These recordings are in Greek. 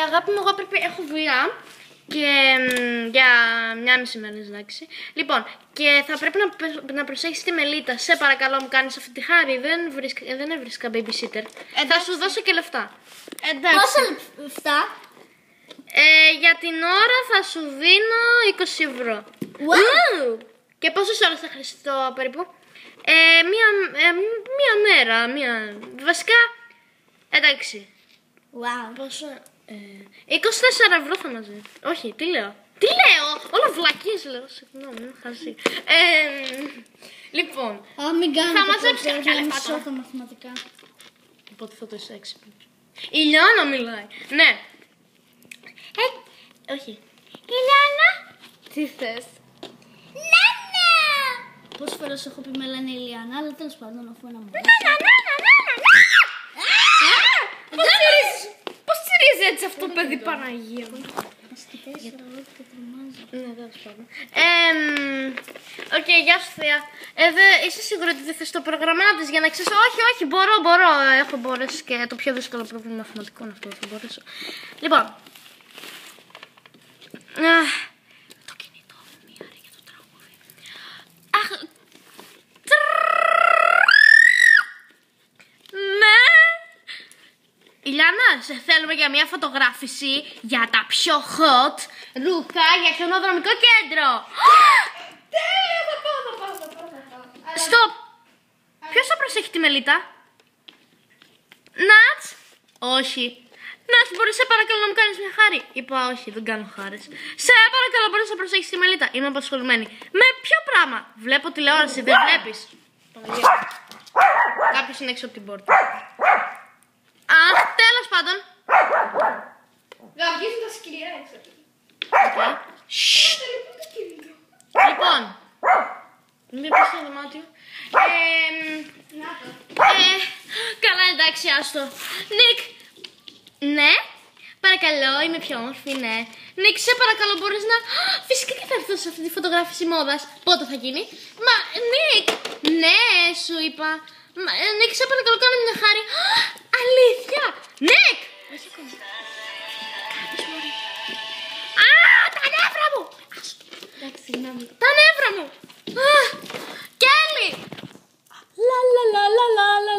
Αγάπη μου, εγώ έχω δουλειά. Και για 1,5 μέρα, εντάξει. Λοιπόν, και θα πρέπει να προσέχεις τη Μελίτα. Σε παρακαλώ, μου κάνεις αυτή τη χάρη. Δεν έβρισκα babysitter. Θα σου δώσω και λεφτά. Εντάξει. Πόσα λεφτά? Για την ώρα θα σου δίνω 20 ευρώ. Wow. Και πόσες ώρες θα χρειαστώ περίπου? Μία μέρα. Βασικά, εντάξει. Wow. Πόσο? 24 ευρώ θα μαζί. Όχι, τι λέω? Όλα βλακίες λέω. Συγγνώμη, χαζή. Λοιπόν, μην κάνετε θα μαζέψει κάποια λεφτά τώρα. Τα μαθηματικά. Οπότε θα το είσαι έξυπνο. Η Λιάννα μιλάει. Ναι. Όχι. Η Λιάννα. Τι θες? Νάνα! Πόσες φορές έχω πει με λένε Ηλιάνα, αλλά τέλος πάντων αφού είναι μόνο. Πώς τσιρίζει έτσι αυτό το παιδί, Παναγία μου? Ναι, τέλος πάντων. Οκ, γεια σου Θεία. Είσαι σίγουρη ότι δεν θες το πρόγραμμά της για να ξέρεις? Όχι, μπορώ. Έχω μπορέσει και το πιο δύσκολο πρόβλημα μαθηματικό είναι αυτό, θα μπορέσω. Λοιπόν. Το κινητό μου, μία ώρα για το τραγούδι. Ναι. Ηλιάνα, σε θέλουμε για μια φωτογράφηση για τα πιο hot ρούχα για χιονοδρομικό κέντρο. Τέλεια, θα πάω. Στοπ. Ποιος θα προσέχει τη Μελίτα? Νατς. Όχι. Νατς, μπορείς σε παρακαλώ να μου κάνεις μια χάρη? Είπα όχι, δεν κάνω χάρες. Σε παρακαλώ, μπορείς να προσέχεις τη Μελίτα? Είμαι απασχολημένη. Με ποιο πράγμα? Βλέπω τηλεόραση, δεν βλέπεις? Κάποιος είναι έξω από την πόρτα. Αχ, τέλος πάντων. Γαβγίζουν τα σκυλιά έξω. Λοιπόν, μην πεις στο δωμάτιο. Καλά, εντάξει, άστο. Νικ. Ναι, παρακαλώ, είμαι πιο όμορφη, ναι. Νικ, σε παρακαλώ, μπορείς να... Φυσικά και θα έρθω σε αυτή τη φωτογράφηση μόδας. Πότε θα γίνει? Μα, Νικ. Ναι, σου είπα. Νικ, σε παρακαλώ, κάνε μια χάρη. Αλήθεια. Νικ. Τα νεύρα μου. Εντάξει, συγγνώμη. Τα νεύρα μου. Κέλλη.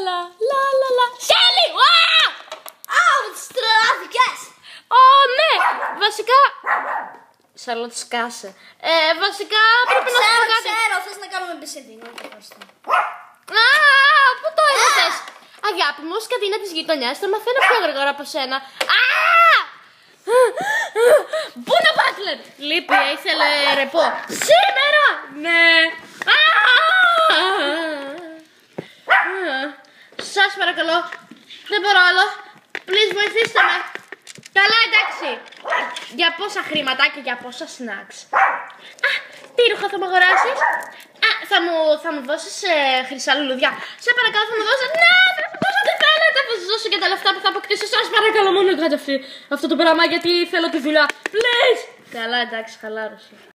Λα. Κέλλη. Στραβικές. Ναι. Βασικά... Σαρλότ, σκάσε. Βασικά πρέπει να σου πω κάτι. Ξέρω, θες να κάνουμε μπισεντίνο. Πού το είδες? Αγάπη μου, ως κατίνα της γειτονιάς θα μαθαίνω πιο γρήγορα από σένα. Μπούνο Μπάτλερ! Λείπει, ήθελε ρεπό. Σήμερα! Ναι! Σας παρακαλώ, δεν μπορώ άλλο. Please, βοηθήστε με. Καλά, εντάξει. Για πόσα χρήματα και για πόσα snacks? Τι ρούχα θα μου αγοράσεις? Θα μου δώσεις χρυσά λουλουδιά? Σε παρακαλώ, θα μου δώσεις? Ναι, θα μου δώσεις ό,τι θέλετε. Θα σας δώσω και τα λεφτά που θα αποκτήσω. Σας παρακαλώ, μόνο κάντε αυτό το πράγμα γιατί θέλω τη δουλειά. Please. Καλά, εντάξει, χαλάρωσε.